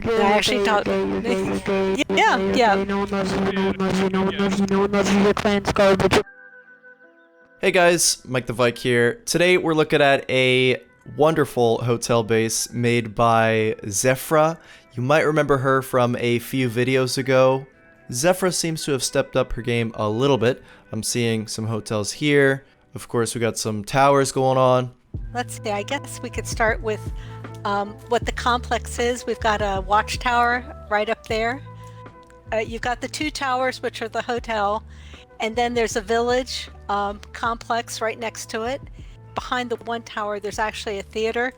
I actually thought, yeah, yeah. Hey guys, MikeTheVike here. Today we're looking at a wonderful hotel base made by Zefra. You might remember her from a few videos ago. Zefra seems to have stepped up her game a little bit. I'm seeing some hotels here. Of course, we got some towers going on. Let's see, I guess we could start with what the complex is. We've got a watchtower right up there. You've got the two towers, which are the hotel, and then there's a village complex right next to it. Behind the one tower, there's actually a theater.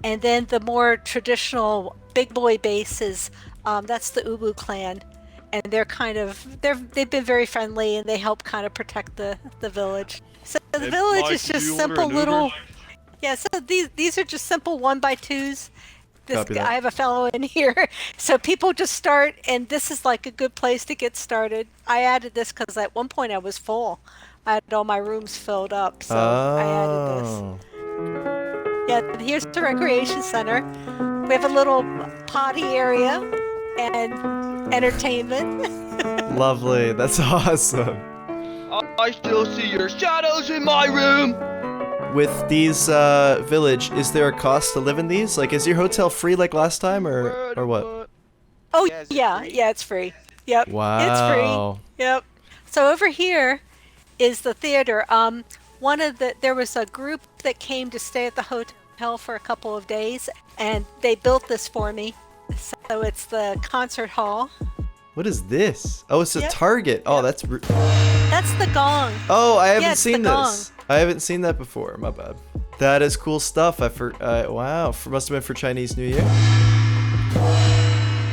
And then the more traditional big boy base is, that's the Ubu clan. And they've been very friendly, and they help kind of protect the village. So the village is just simple little... Yeah, so these are just simple 1x2s. I have a fellow in here. So people just start, and this is like a good place to get started. I added this because at one point I was full. I had all my rooms filled up, so I added this. Yeah, here's the recreation center. We have a little potty area and entertainment. Lovely, that's awesome. I still see your shadows in my room! With these village, is there a cost to live in these? Like, is your hotel free like last time, or what? Oh yeah, it's free. Yep. Wow. It's free. Yep. So over here is the theater. There was a group that came to stay at the hotel for a couple of days, and they built this for me. So it's the concert hall. What is this? Oh, it's a Target. Oh, that's the gong. Oh, I haven't seen this. Gong. I haven't seen that before. My bad. That is cool stuff. Wow, must have been for Chinese New Year.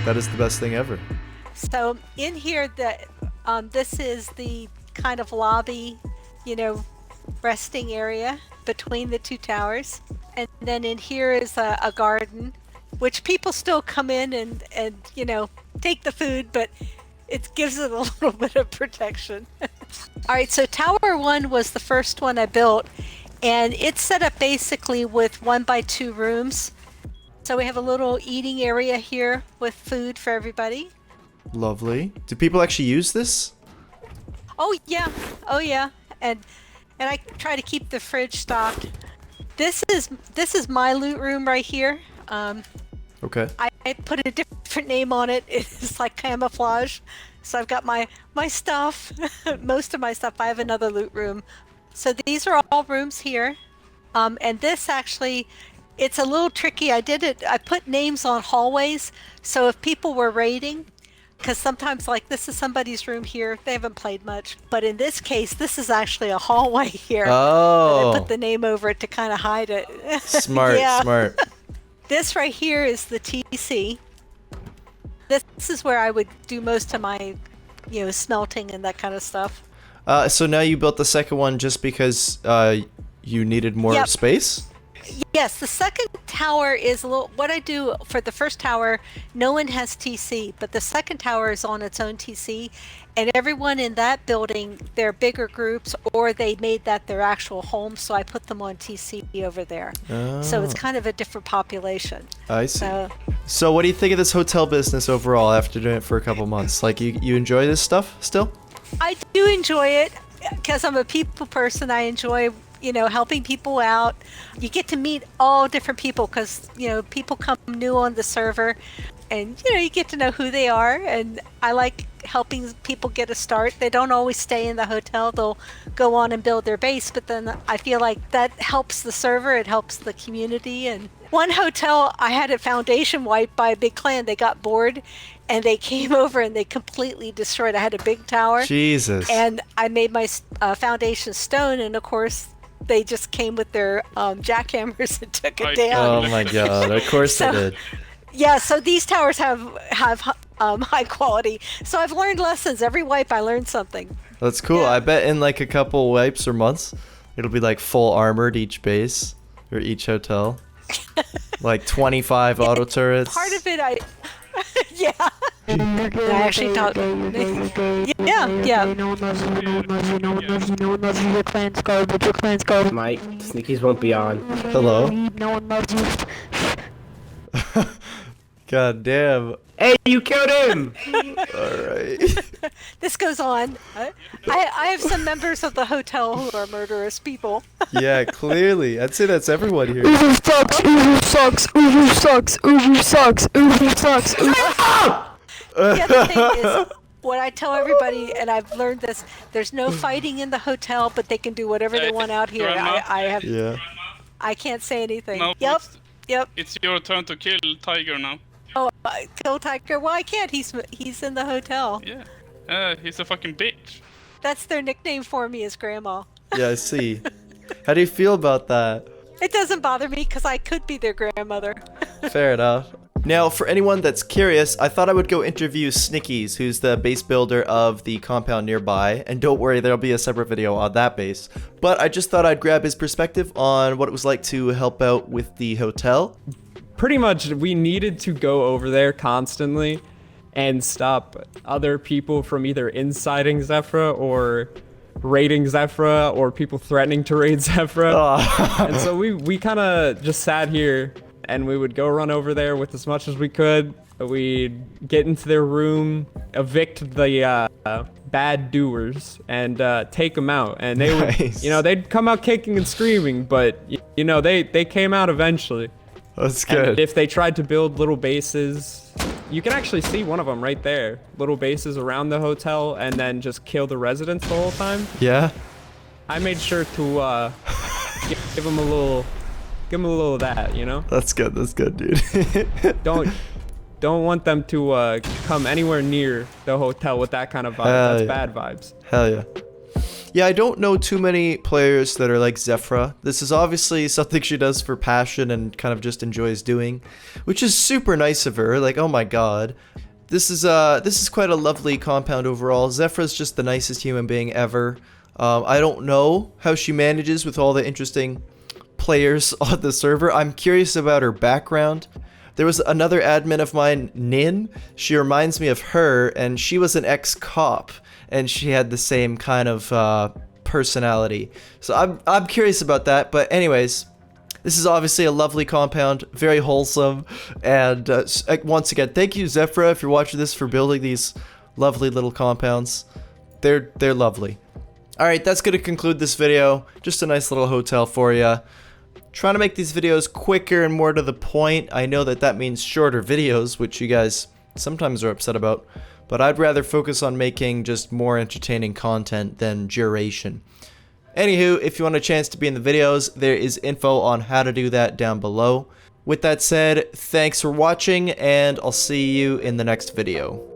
That is the best thing ever. So in here, this is the kind of lobby, resting area between the two towers. And then in here is a garden, which people still come in and take the food, but it gives it a little bit of protection. All right, so Tower 1 was the first one I built, and it's set up basically with 1x2 rooms. So we have a little eating area here with food for everybody. Lovely. Do people actually use this? Oh yeah, and I try to keep the fridge stocked. This is my loot room right here. Okay. I put a different name on it. It's like camouflage. So I've got my stuff, most of my stuff. I have another loot room. So these are all rooms here. And this actually, it's a little tricky. I put names on hallways. So if people were raiding, because sometimes like this is somebody's room here, they haven't played much. But in this case, this is actually a hallway here. Oh. I put the name over it to kind of hide it. Smart, smart. This right here is the TC. This is where I would do most of my, smelting and that kind of stuff. So now you built the second one just because you needed more space? Yes, the second tower is what I do for the first tower, no one has TC, but the second tower is on its own TC, and everyone in that building, they're bigger groups, or they made that their actual home, so I put them on TC over there. Oh. So it's kind of a different population. I see. So what do you think of this hotel business overall after doing it for a couple months? Like, you enjoy this stuff still? I do enjoy it, because I'm a people person. I enjoy helping people out. You get to meet all different people because, people come new on the server, and, you get to know who they are, and I like helping people get a start. They don't always stay in the hotel. They'll go on and build their base, but then I feel like that helps the server. It helps the community. And one hotel, I had a foundation wiped by a big clan. They got bored, and they came over and they completely destroyed. I had a big tower. Jesus. And I made my foundation stone, and of course, they just came with their jackhammers and took it down. Oh my god, of course they did. Yeah, so these towers have high quality. So I've learned lessons. Every wipe I learned something. That's cool. Yeah. I bet in like a couple wipes or months, it'll be like full armored each base or each hotel. Like 25 auto turrets. Part of it yeah. I actually thought, Mike, sneakies won't be on. Hello? God damn. Hey, you killed him! Alright. This goes on. I have some members of the hotel who are murderous people. Yeah, clearly. I'd say that's everyone here. Uber sucks, Uber sucks, Uber sucks, Uber sucks, Uber sucks, Uber The other thing is, what I tell everybody, and I've learned this, there's no fighting in the hotel, but they can do whatever they want out here. Yeah. I can't say anything. No, Yep. Yep. It's your turn to kill Tiger now. Oh, kill Tiger. Well, I can't. He's in the hotel. Yeah. He's a fucking bitch. That's their nickname for me, is Grandma. Yeah, I see. How do you feel about that? It doesn't bother me because I could be their grandmother. Fair enough. Now, for anyone that's curious, I thought I would go interview Snickies, who's the base builder of the compound nearby, and don't worry, there'll be a separate video on that base. But I just thought I'd grab his perspective on what it was like to help out with the hotel. Pretty much, we needed to go over there constantly and stop other people from either inciting Zefra or raiding Zefra or people threatening to raid Zefra. And so we kind of just sat here and we would go run over there with as much as we could. We'd get into their room, evict the bad doers, and take them out. And they would, Nice. you know, they'd come out kicking and screaming, but you know, they came out eventually. That's And good. if they tried to build little bases, you can actually see one of them right there. Little bases around the hotel, and then just kill the residents the whole time. Yeah? I made sure to give them a little of that, you know. That's good, dude. Don't want them to come anywhere near the hotel with that kind of vibe. That's bad vibes. Hell yeah. Yeah, I don't know too many players that are like Zefra. This is obviously something she does for passion and kind of just enjoys doing, which is super nice of her. Like, oh my god. This is quite a lovely compound overall. Zefra's just the nicest human being ever. I don't know how she manages with all the interesting players on the server. I'm curious about her background. There was another admin of mine, Nin. She reminds me of her, and she was an ex-cop, and she had the same kind of personality. So I'm curious about that. But anyways, this is obviously a lovely compound, very wholesome. And once again, thank you, Zefra, if you're watching this, for building these lovely little compounds. They're lovely. All right, that's going to conclude this video. Just a nice little hotel for you. Trying to make these videos quicker and more to the point. I know that means shorter videos, which you guys sometimes are upset about, but I'd rather focus on making just more entertaining content than duration. Anywho, if you want a chance to be in the videos, there is info on how to do that down below. With that said, thanks for watching, and I'll see you in the next video.